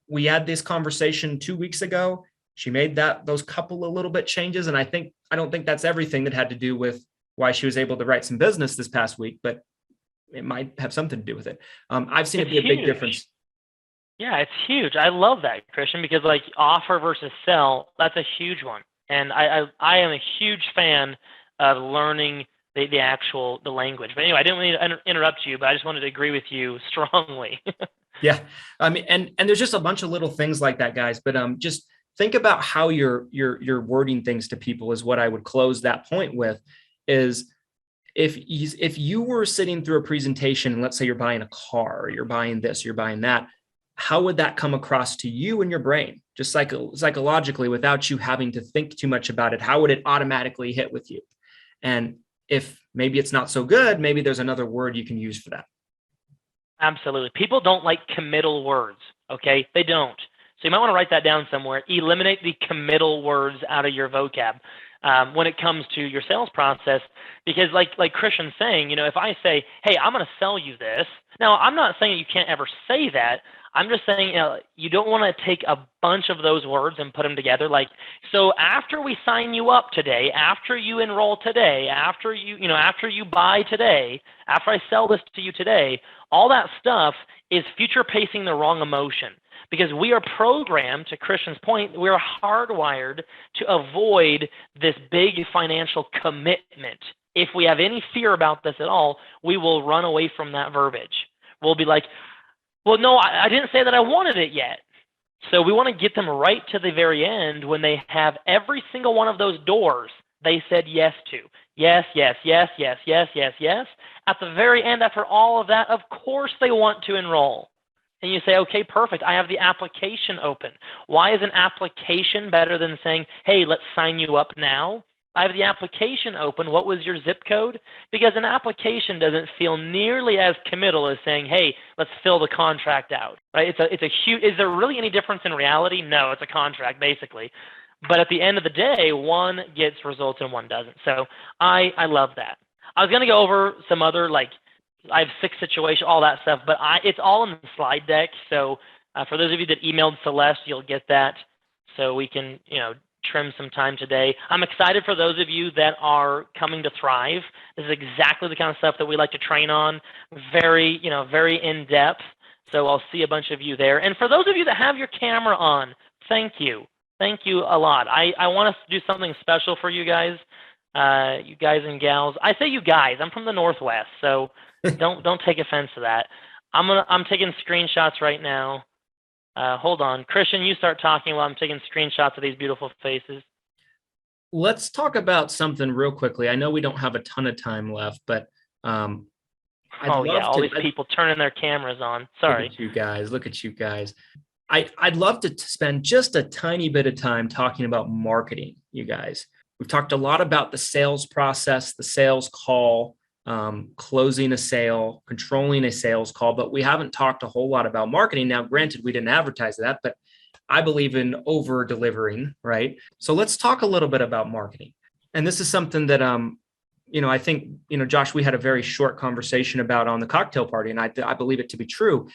We had this conversation 2 weeks ago. She made those couple of little bit changes. And I don't think that's everything that had to do with why she was able to write some business this past week, but it might have something to do with it. I've seen it be a big difference. Yeah, it's huge. I love that, Christian, because like offer versus sell, that's a huge one. And I am a huge fan of learning the language. But anyway, I didn't mean to interrupt you, but I just wanted to agree with you strongly. Yeah. I mean, and there's just a bunch of little things like that, guys, but just think about how you're wording things to people is what I would close that point with. Is if you were sitting through a presentation and let's say you're buying a car or you're buying this, you're buying that, how would that come across to you in your brain? Just psychologically, without you having to think too much about it, how would it automatically hit with you? And if maybe it's not so good, maybe there's another word you can use for that. Absolutely. People don't like committal words. Okay. They don't. So you might want to write that down somewhere. Eliminate the committal words out of your vocab when it comes to your sales process. Because like Christian's saying, if I say, hey, I'm going to sell you this. Now, I'm not saying that you can't ever say that. I'm just saying, you don't want to take a bunch of those words and put them together. Like, so after we sign you up today, after you enroll today, after you buy today, after I sell this to you today, all that stuff is future pacing the wrong emotion. Because we are programmed, to Christian's point, we're hardwired to avoid this big financial commitment. If we have any fear about this at all, we will run away from that verbiage. We'll be like, well, no, I didn't say that I wanted it yet. So we want to get them right to the very end when they have every single one of those doors they said yes to. Yes, yes, yes, yes, yes, yes, yes. At the very end, after all of that, of course they want to enroll. And you say, okay, perfect. I have the application open. Why is an application better than saying, hey, let's sign you up now? I have the application open. What was your zip code? Because an application doesn't feel nearly as committal as saying, hey, let's fill the contract out, right? It's a huge, is there really any difference in reality? No, it's a contract basically. But at the end of the day, one gets results and one doesn't. So I love that. I was going to go over some other, like, I have 6 situations, all that stuff, but it's all in the slide deck. So for those of you that emailed Celeste, you'll get that. So we can, trim some time today. I'm excited for those of you that are coming to Thrive. This is exactly the kind of stuff that we like to train on, very in depth. So I'll see a bunch of you there. And for those of you that have your camera on, thank you. Thank you a lot. I want us to do something special for you guys and gals. I say you guys. I'm from the Northwest, so don't take offense to that. I'm taking screenshots right now. Hold on. Christian, you start talking while I'm taking screenshots of these beautiful faces. Let's talk about something real quickly. I know we don't have a ton of time left, but all these people turning their cameras on. Sorry. Look at you guys. I'd love to spend just a tiny bit of time talking about marketing, you guys. We've talked a lot about the sales process, the sales call, closing a sale, controlling a sales call, but we haven't talked a whole lot about marketing. Now, granted, we didn't advertise that, but I believe in over delivering, right? So let's talk a little bit about marketing. And this is something that, I think, Josh, we had a very short conversation about on the cocktail party, and I believe it to be true.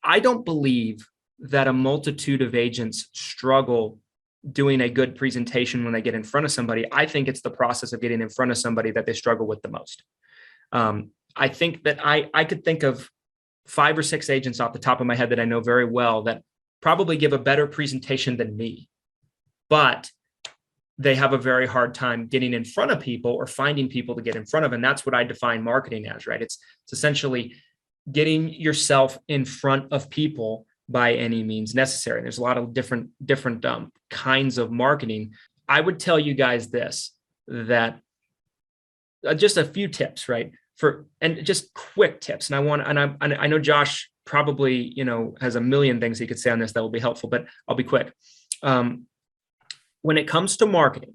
I don't believe that a multitude of agents struggle doing a good presentation when they get in front of somebody. I think it's the process of getting in front of somebody that they struggle with the most. I think that I could think of 5 or 6 agents off the top of my head that I know very well that probably give a better presentation than me, but they have a very hard time getting in front of people or finding people to get in front of. And that's what I define marketing as, right? It's essentially getting yourself in front of people by any means necessary. There's a lot of different kinds of marketing. I would tell you guys this, that just a few tips, right? And just quick tips. And I know Josh probably, has a million things he could say on this that will be helpful, but I'll be quick. When it comes to marketing,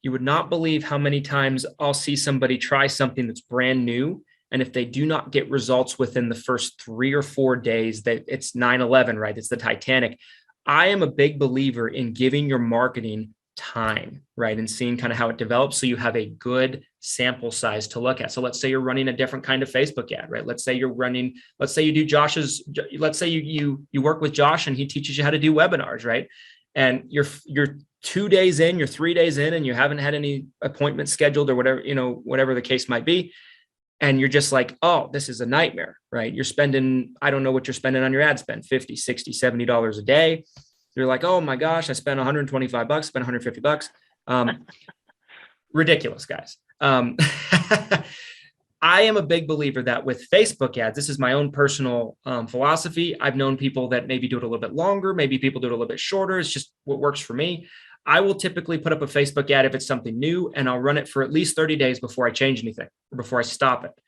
you would not believe how many times I'll see somebody try something that's brand new. And if they do not get results within the first 3 or 4 days, that it's 9/11, right? It's the Titanic. I am a big believer in giving your marketing time, right? And seeing kind of how it develops. So you have a good sample size to look at. So let's say you're running a different kind of Facebook ad, right? Let's say you work with Josh and he teaches you how to do webinars, right? And you're 2 days in, you're 3 days in, and you haven't had any appointments scheduled or whatever the case might be. And you're just like, oh, this is a nightmare, right? You're spending, I don't know what you're spending on your ad spend, $50, $60, $70 a day. You're like, oh my gosh, I spent $125, spent $150. Ridiculous, guys. I am a big believer that with Facebook ads, this is my own personal philosophy. I've known people that maybe do it a little bit longer, maybe people do it a little bit shorter. It's just what works for me. I will typically put up a Facebook ad if it's something new, and I'll run it for at least 30 days before I change anything or before I stop it.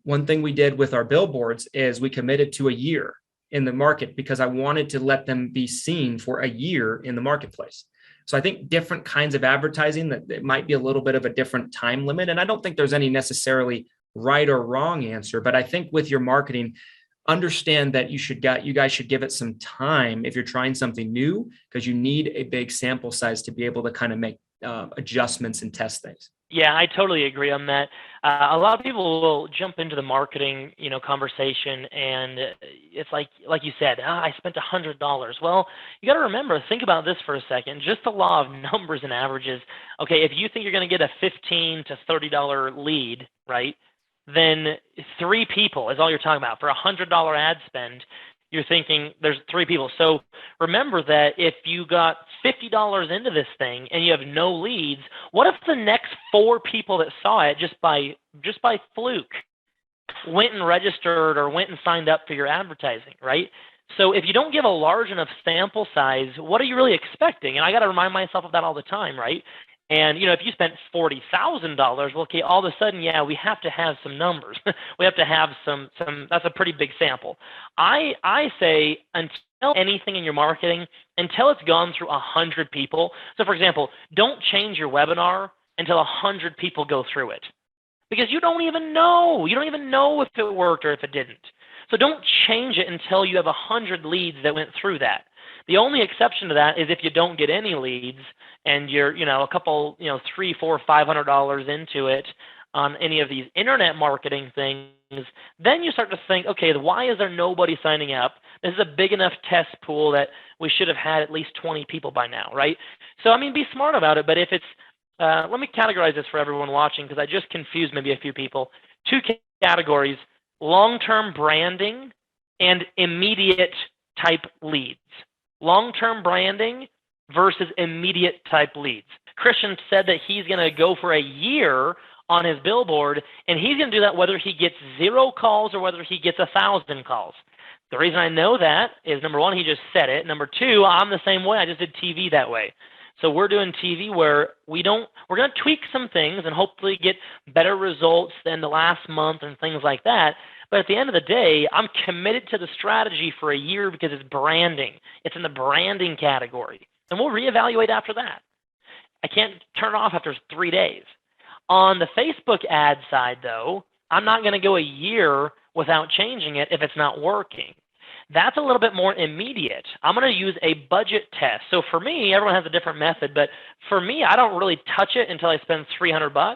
One thing we did with our billboards is we committed to a year in the market because I wanted to let them be seen for a year in the marketplace. So I think different kinds of advertising, that it might be a little bit of a different time limit. And I don't think there's any necessarily right or wrong answer, but I think with your marketing, understand that you guys should give it some time if you're trying something new, because you need a big sample size to be able to kind of make adjustments and test things. Yeah, I totally agree on that. A lot of people will jump into the marketing, conversation, and it's like you said, I spent $100. Well, you got to remember, think about this for a second. Just the law of numbers and averages. Okay, if you think you're going to get a $15 to $30 lead, right? Then 3 people is all you're talking about. For a $100 ad spend, you're thinking there's 3 people. So remember that if you got $50 into this thing and you have no leads, what if the next 4 people that saw it just by fluke went and registered or went and signed up for your advertising, right? So if you don't give a large enough sample size, what are you really expecting? And I got to remind myself of that all the time, right? And, if you spent $40,000, well, okay, all of a sudden, yeah, we have to have some numbers. We have to have some, that's a pretty big sample. I say until anything in your marketing, until it's gone through 100 people. So for example, don't change your webinar until 100 people go through it, because you don't even know. You don't even know if it worked or if it didn't. So don't change it until you have 100 leads that went through that. The only exception to that is if you don't get any leads and you're, a couple, $300, $400, $500 into it on any of these internet marketing things, then you start to think, okay, why is there nobody signing up? This is a big enough test pool that we should have had at least 20 people by now, right? So, be smart about it. But if it's, let me categorize this for everyone watching, because I just confused maybe a few people. 2 categories: long-term branding and immediate type leads. Long-term branding versus immediate type leads. Christian said that he's going to go for a year on his billboard, and he's going to do that whether he gets 0 calls or whether he gets 1,000 calls. The reason I know that is, number one, he just said it. Number two, I'm the same way. I just did TV that way. So we're doing TV where we're going to tweak some things and hopefully get better results than the last month and things like that. But at the end of the day, I'm committed to the strategy for a year because it's branding. It's in the branding category. And we'll reevaluate after that. I can't turn it off after 3 days. On the Facebook ad side, though, I'm not going to go a year without changing it if it's not working. That's a little bit more immediate. I'm going to use a budget test. So for me, everyone has a different method, but for me, I don't really touch it until I spend $300.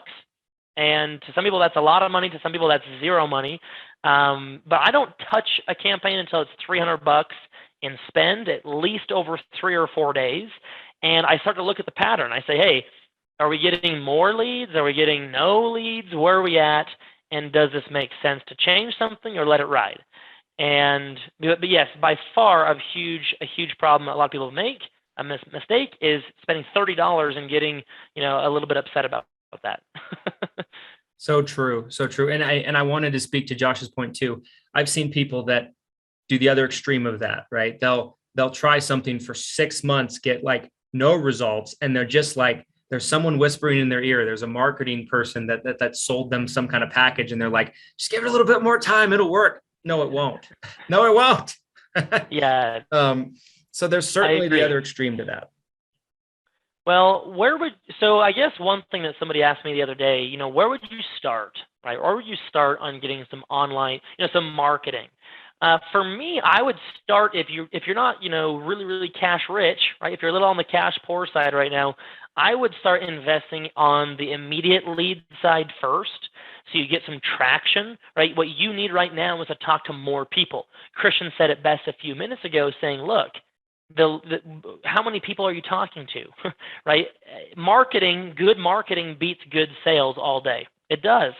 And to some people, that's a lot of money. To some people, that's 0 money. But I don't touch a campaign until it's $300 in spend, at least over 3 or 4 days. And I start to look at the pattern. I say, hey, are we getting more leads? Are we getting no leads? Where are we at? And does this make sense to change something or let it ride? And but yes, by far a huge problem a lot of people make, a mistake, is spending $30 and getting a little bit upset about that. So true. And I wanted to speak to Josh's point too. I've seen people that do the other extreme of that, right? They'll try something for 6 months, get like no results, and they're just like, there's someone whispering in their ear. There's a marketing person that sold them some kind of package, and they're like, just give it a little bit more time, it'll work. No, it won't. No, it won't. Yeah. So there's certainly the other extreme to that. Well, so I guess one thing that somebody asked me the other day, where would you start, right? Or would you start on getting some online, some marketing? For me, I would start if you're not, really, really cash rich, right? If you're a little on the cash poor side right now, I would start investing on the immediate lead side first, so you get some traction, right? What you need right now is to talk to more people. Christian said it best a few minutes ago, saying, look, how many people are you talking to, right? Good marketing beats good sales all day. It does.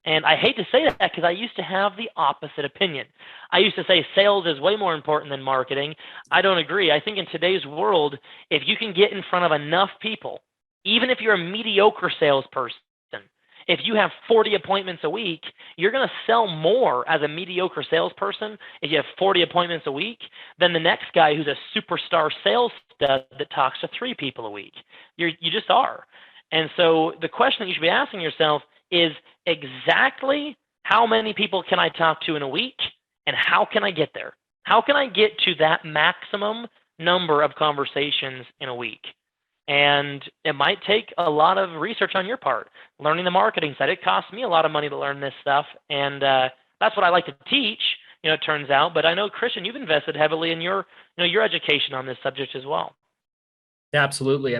And I hate to say that because I used to have the opposite opinion. I used to say sales is way more important than marketing. I don't agree. I think in today's world, if you can get in front of enough people, even if you're a mediocre salesperson, if you have 40 appointments a week, you're going to sell more as a mediocre salesperson if you have 40 appointments a week than the next guy who's a superstar sales stud that talks to 3 people a week. You just are. And so the question that you should be asking yourself is exactly how many people can I talk to in a week, and how can I get there? How can I get to that maximum number of conversations in a week? And it might take a lot of research on your part, learning the marketing side. It costs me a lot of money to learn this stuff, and that's what I like to teach, it turns out. But I know, Christian, you've invested heavily in your education on this subject as well. Yeah, absolutely.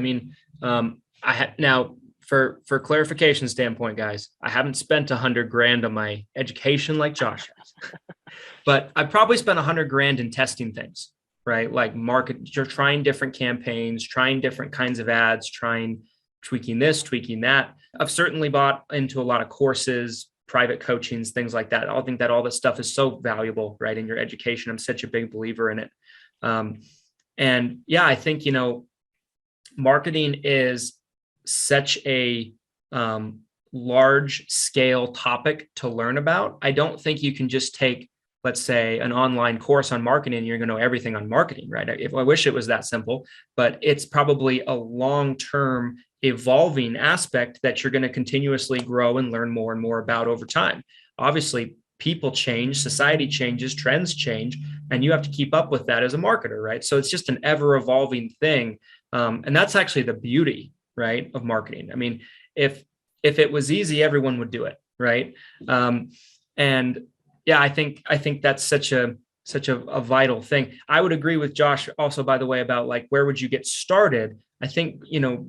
Now, for clarification standpoint, guys, I haven't spent $100,000 on my education like Josh has, but I probably spent $100,000 in testing things, right? Like you're trying different campaigns, trying different kinds of ads, tweaking this, tweaking that. I've certainly bought into a lot of courses, private coachings, things like that. I think that all this stuff is so valuable, right, in your education. I'm such a big believer in it. And yeah, I think, marketing is such a large scale topic to learn about. I don't think you can just take let's say, an online course on marketing, you're going to know everything on marketing, right? If I wish it was that simple, but it's probably a long-term evolving aspect that you're going to continuously grow and learn more and more about over time. Obviously, people change, society changes, trends change, and you have to keep up with that as a marketer, right? So it's just an ever evolving thing. And that's actually the beauty, right, of marketing. I mean, if it was easy, everyone would do it, right? And yeah, I think that's such a vital thing. I would agree with Josh also, by the way, about like, where would you get started? I think,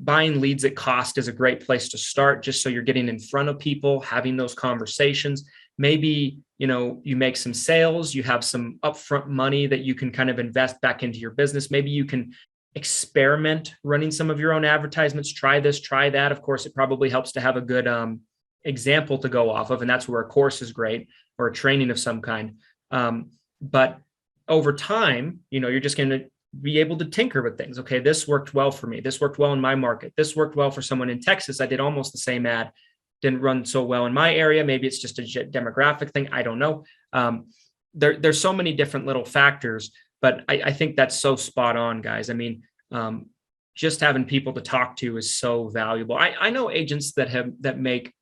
buying leads at cost is a great place to start, just so you're getting in front of people, having those conversations. Maybe, you make some sales, you have some upfront money that you can kind of invest back into your business. Maybe you can experiment running some of your own advertisements, try this, try that. Of course, it probably helps to have a good example to go off of. And that's where a course is great, or a training of some kind. But over time, you're just going to be able to tinker with things. Okay, this worked well for me. This worked well in my market. This worked well for someone in Texas. I did almost the same ad. Didn't run so well in my area. Maybe it's just a demographic thing. I don't know. There's so many different little factors, but I think that's so spot on, guys. I mean, just having people to talk to is so valuable. I know agents that make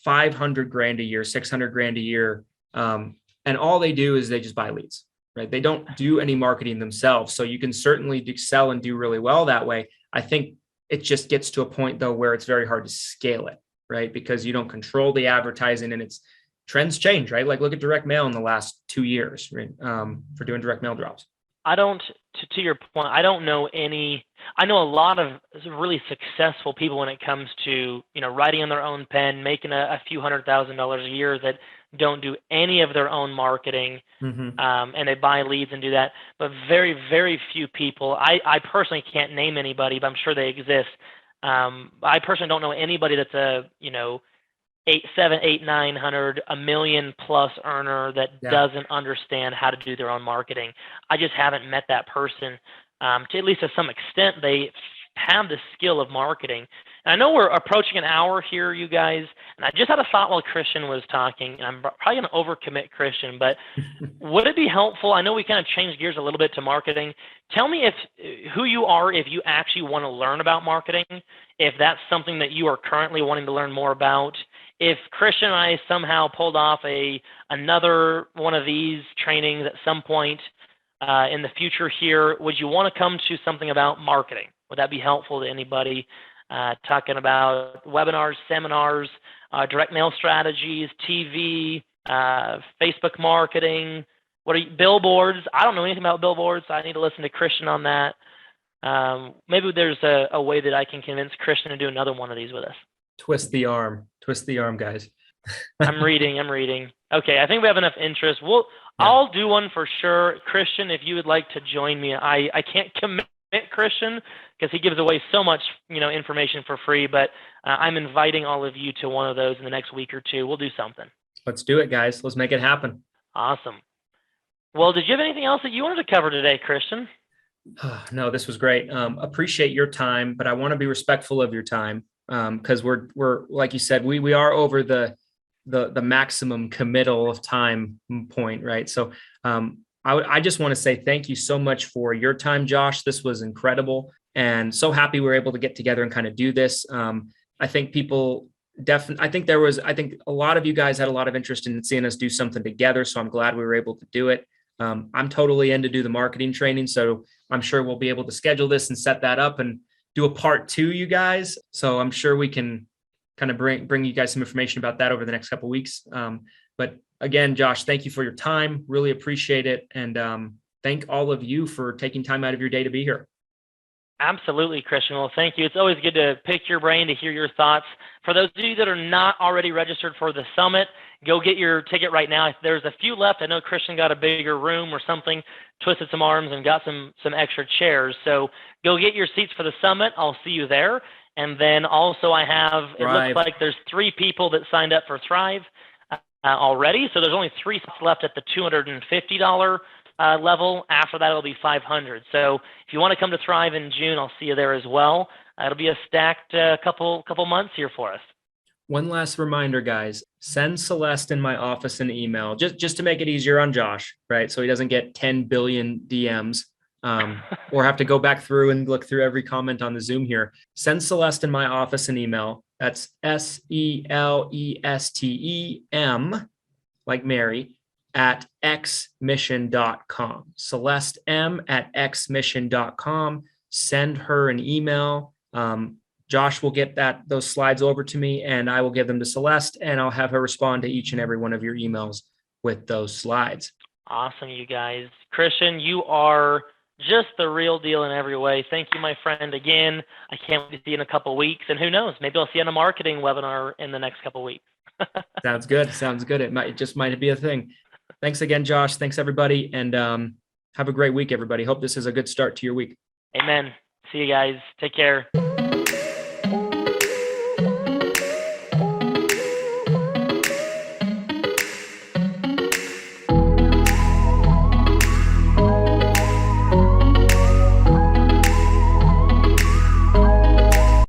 500 grand a year, 600 grand a year. And all they do is they just buy leads, right? They don't do any marketing themselves. So you can certainly excel and do really well that way. I think it just gets to a point though, where it's very hard to scale it, right? Because you don't control the advertising, and trends change, right? Like, look at direct mail in the last 2 years, right? For doing direct mail drops. To your point, I know a lot of really successful people when it comes to, writing on their own pen, making a few $100,000 a year, that don't do any of their own marketing, and they buy leads and do that. But very, very few people, I personally can't name anybody, but I'm sure they exist. I personally don't know anybody that's a, 900, $1 million plus earner that doesn't understand how to do their own marketing. I just haven't met that person. To at least to some extent, they have the skill of marketing. And I know we're approaching an hour here, you guys, and I just had a thought while Christian was talking, and I'm probably going to overcommit Christian, but would it be helpful? I know we kind of changed gears a little bit to marketing. Tell me who you are, if you actually want to learn about marketing, if that's something that you are currently wanting to learn more about. If Christian and I somehow pulled off another one of these trainings at some point in the future here, would you want to come to something about marketing? Would that be helpful to anybody? Talking about webinars, seminars, direct mail strategies, TV, Facebook marketing, billboards? I don't know anything about billboards. I need to listen to Christian on that. Maybe there's a way that I can convince Christian to do another one of these with us. Twist the arm, guys. I'm reading. Okay, I think we have enough interest. I'll do one for sure. Christian, if you would like to join me, I can't commit Christian because he gives away so much, information for free, but I'm inviting all of you to one of those in the next week or two. We'll do something. Let's do it, guys. Let's make it happen. Awesome. Well, did you have anything else that you wanted to cover today, Christian? No, this was great. Appreciate your time, but I want to be respectful of your time. Because we're like you said, we are over the maximum committal of time point, right? So I just want to say thank you so much for your time, Josh. This was incredible, and so happy we were able to get together and kind of do this. I think people I think a lot of you guys had a lot of interest in seeing us do something together. So I'm glad we were able to do it. I'm totally in to do the marketing training, so I'm sure we'll be able to schedule this and set that up and do a part 2, you guys. So I'm sure we can kind of bring you guys some information about that over the next couple of weeks. But again, Josh, thank you for your time. Really appreciate it. And thank all of you for taking time out of your day to be here. Absolutely, Christian. Well, thank you. It's always good to pick your brain, to hear your thoughts. For those of you that are not already registered for the summit, go get your ticket right now. There's a few left. I know Christian got a bigger room or something, twisted some arms and got some extra chairs. So go get your seats for the summit. I'll see you there. And then also it looks like there's 3 people that signed up for Thrive already. So there's only 3 spots left at the $250 level. After that, it'll be $500. So if you want to come to Thrive in June, I'll see you there as well. It'll be a stacked couple months here for us. One last reminder, guys, send Celeste in my office an email just to make it easier on Josh, right? So he doesn't get 10 billion DMs or have to go back through and look through every comment on the Zoom here. Send Celeste in my office an email. That's SELESTEM, like Mary, at xmission.com. Celeste M at xmission.com. Send her an email. Josh will get those slides over to me, and I will give them to Celeste, and I'll have her respond to each and every one of your emails with those slides. Awesome, you guys. Christian, you are just the real deal in every way. Thank you, my friend, again. I can't wait to see you in a couple of weeks, and who knows, maybe I'll see you on a marketing webinar in the next couple of weeks. Sounds good. It just might be a thing. Thanks again, Josh. Thanks, everybody, and have a great week, everybody. Hope this is a good start to your week. Amen. See you guys. Take care.